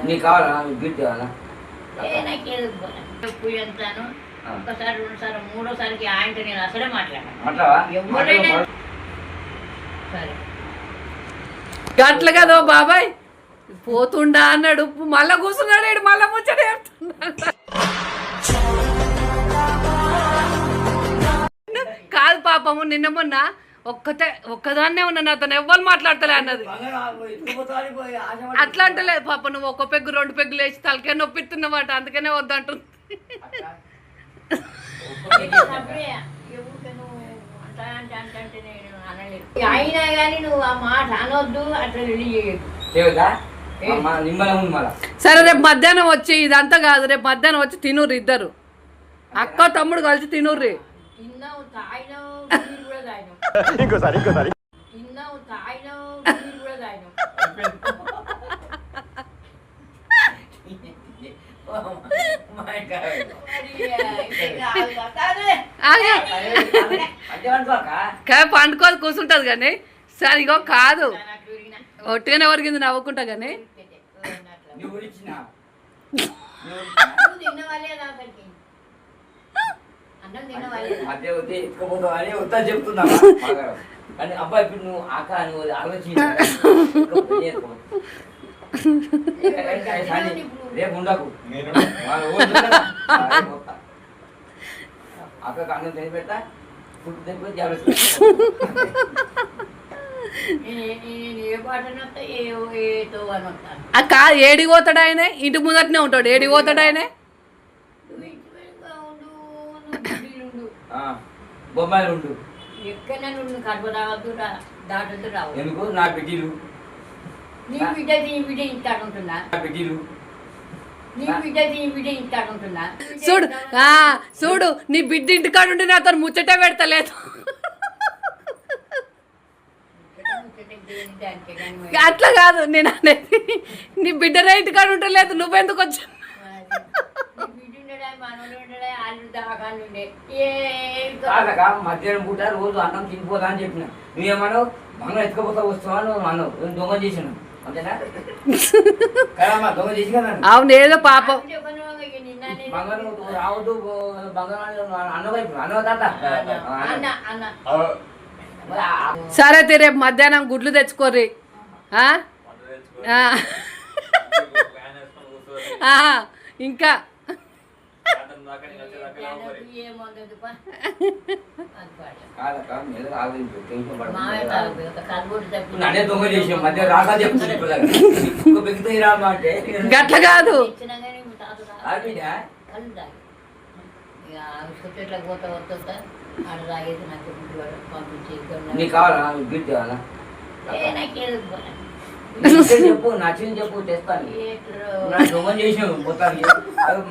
నీకు కావాలా గిఫ్ట్ కావాలా అంతాను ఒకసారి రెండుసార్లు మూడోసారికి ఆయనతో నేను అసలే మాట్లాడవా సరే అట్లా కదా బాబాయ్ పోతుండా అన్నాడు మళ్ళా కూర్చున్నాడు మళ్ళా ముచ్చట కాదు పాపము నిన్న మొన్న ఒక్కదాన్నే ఉన్నా నాతో ఎవ్వరు మాట్లాడతలే అన్నది అట్లా అంటలేదు పాప నువ్వు ఒక పెగ్గు రెండు పెగ్గులు వేసి తలకే నొప్పిస్తున్నమాట అందుకనే వద్దంటుంది అయినా కానీ నువ్వు ఆ మాట అనొద్దు అట్లా సరే రేపు మధ్యాహ్నం వచ్చి ఇదంతా కాదు రేపు మధ్యాహ్నం వచ్చి తినూరు ఇద్దరు అక్క తమ్ముడు కలిసి తినూర్రి తిన్నావు తాగినావు కూడా తాగినావు ఇంకోసారి తిన్నావు తాగినావు కూడా తాగినావు పండుకోదు కూర్చుంటది కానీ సరే ఇగో కాదు ఒట్టిగానే వరిగింది నవ్వుకుంటా కానీ చెప్తున్నా కానీ అబ్బాయి ఇప్పుడు నువ్వు ఆక నువ్వు ఆలోచించ రేపు ఉండకు అక్కడికి అన్నం తిని పెట్టా ఫుడ్ తిని జాగ్రత్త కాదు ఏడికి పోతాడు ఆయన ఇంటి ముందటనే ఉంటాడు ఏడికి పోతాడు ఆయన బొమ్మాయిలు ఉండు ఎక్కడ నుండి కడప రావద్దు దాటద్దు రావు ఎందుకు నా బిడ్డలు నీ బిడ్డ నీ బిడ్డ ఇంటికాడ ఉంటుందా నా బిడ్డలు నీ బిడ్డ నీ బిడ్డ ఇంటికాడ ఉంటుందా చూడు చూడు నీ బిడ్డ ఇంటికాడ ఉంటే నాతో ముచ్చట పెడతలేదు అట్లా కాదు నేను అనేది నీ బిడ్డనే ఇంటికాడ ఉంటలేదు నువ్వెందుకు వచ్చా మధ్యాహ్నం పూట రోజు అన్నం తినిపోతా అని చెప్పిన నువ్వేమన్నావు మనం ఎత్తుకపోతా వస్తావా నువ్వు అన్నావు దొంగ చేసినావు అంతేనా కదమ్మా దొంగ చేసి కదా అవును ఏదో పాపం బంగారం నువ్వు రావద్దు బంగారం అన్నవైపు అన్నవ తాత సరే రేపు మధ్యాహ్నం గుడ్లు తెచ్చుకోర్రి ఇంకా గట్ల కాదు నీకు కావాలా గిఫ్ట్ కావాలా చెప్పు నచ్చింది చెప్పు తెస్తాను దొంగ చేసినావు మొత్తానికి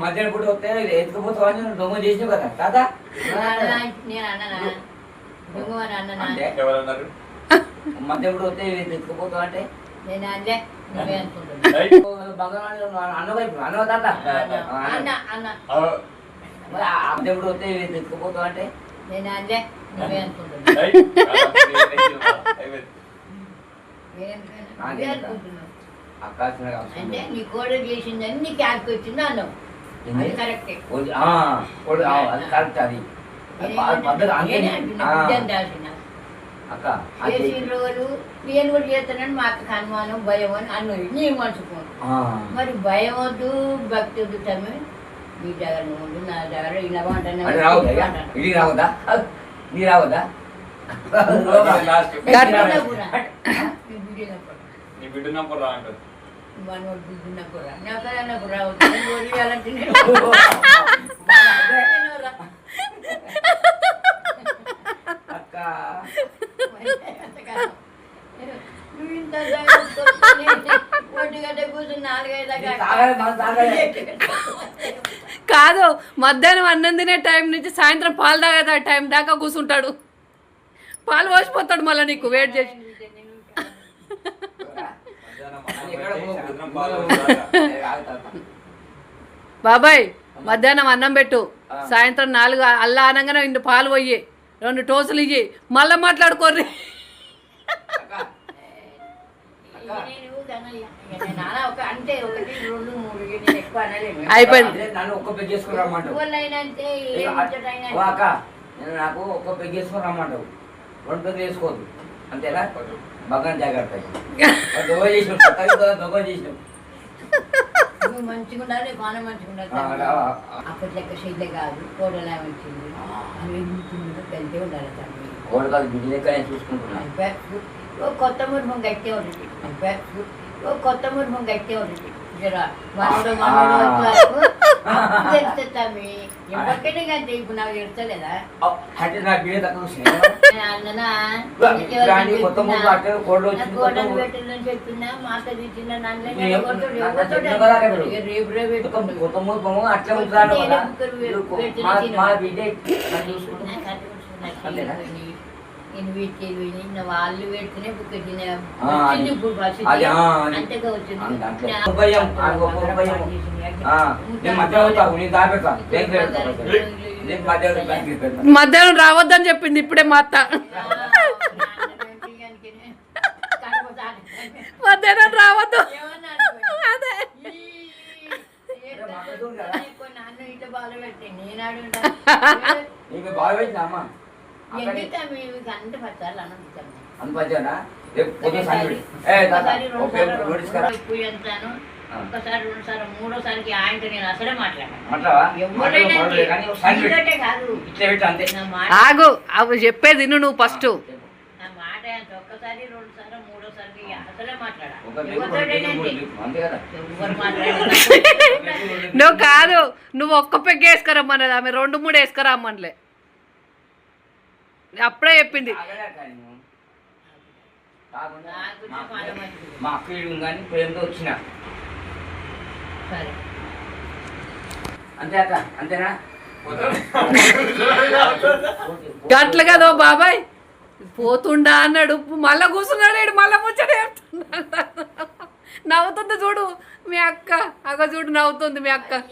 మధ్యాహ్నం పూట వస్తే ఎత్తుకుపోతావు అని దొంగ చేసినావు కదా కాదా మధ్యాహ్నం పూట వస్తే ఎత్తుకుపోతావు అంటే బంగారం అన్నవైపు అన్నవ తాత మధ్యాహ్నం పూట వస్తే ఎత్తుకుపోతావు అంటే అంటే నీ కోడ చేసిందని నీకు యాదకి వచ్చింది అన్నావు అది కరెక్టే అది కరెక్ట్ అది చేసిన రోజు నేను కూడా చేస్తానని మా అక్కకి అనుమానం భయం అని అన్నది నీ మనసుకోను మరి భయం వద్దు భక్తి వద్దు తమ్మి నీ దగ్గర ఉండు నా దగ్గర ఇలా ఇది రావద్దా నీ రావద్దా కాదు మధ్యాహ్నం అన్నం తినే టైం నుంచి సాయంత్రం పాలు తాగే టైం దాకా కూర్చుంటాడు పాలు పోసిపోతాడు మళ్ళీ నీకు వెయిట్ చేసి బాబాయ్ మధ్యాహ్నం అన్నం పెట్టు సాయంత్రం 4 అల్లా అనగానే ఇంటి పాలు పోయి 2 టోసులు ఇయ్యి మళ్ళీ మాట్లాడుకోర్రి ఒక అంతే 1 2 3 నేను ఎక్కువ అనలేను. అయిపోయింది. నన్ను ఒక్క పెగ్ చేసుకుని రమ్మంటావు. వాళ్ళైనంటే ఏం ముచ్చటైనా ఓ అక్క నేను నాకు ఒక్క పెగ్ చేసుకుని రమ్మంటావు, 2 పెగ్గులు వేసుకోవద్దు అంతేనా? భగవాన్ జాగ్రత్త దొంగ చేసినావు, దొంగ చేసినావు. నువ్వు మంచిగా ఉండాలి, బాగా మంచిగా ఉండాలి. అప్పటి లెక్క శైలే కాదు, కోడలా వచ్చింది అవి కలిపే ఉండాలి తండ్రి. కోడకాలు బిడ్డ లెక్క నేను చూసుకుంటున్నాను. ఓ కొత్త మురుమం గట్టే ఉంటుంది, ఓ కొత్త మురుమం గట్టే ఉంటుంది. జరా మనోడు తెలుస్తుంది ఎవరికైనా కంటే ఇప్పుడు నాకు తెలుస్తలేదా అంటే నా బిడ్డ తక్కువ అన్ననా కొత్త ముగ్గు అట్టే కోడలు కోడలు పెట్టిందని చెప్పినా మాట తీసిన రేపు రేపు పెట్టుకుంటు కొత్త ముగ్గు అట్లే ఉంటాను మా బిడ్డ అంతేనా? వాళ్ళు పెడితేనే బుక్ అంతగా మధ్యాహ్నం రావద్దని చెప్పింది ఇప్పుడే మా అత్త. మధ్యాహ్నం రావద్దు అదే నాన్న ఇట్లా బాగా పెట్టి నేను నీకు బాగా పెట్టినా అమ్మా ఒక్కసారి 2 సార్లు 3వ సారికి ఆయనతో నేను అసలే మాట్లాడాను. ఆగు అవి చెప్పేది నువ్వు ఫస్ట్. నా మాట ఒక్కసారి 2 సార్లు 3వ సారికి అసలే మాట్లాడాను. నువ్వు కాదు, నువ్వు ఒక్క పెగ్గ వేసుకురమ్మన్నది, ఆమె 2 3 వేసుకురమ్మనిలే అప్పుడే చెప్పింది. మా అక్క కానీ ప్రేమతో వచ్చిన అంతే అక్క, అంతేనా? గట్ల కదా బాబాయ్ పోతుండా అన్నాడు, మళ్ళా కూర్చున్నాడు, మళ్ళా ముచ్చట చెప్తున్నాడు. నవ్వుతుంది చూడు మీ అక్క, అగ చూడు నవ్వుతుంది మీ అక్క.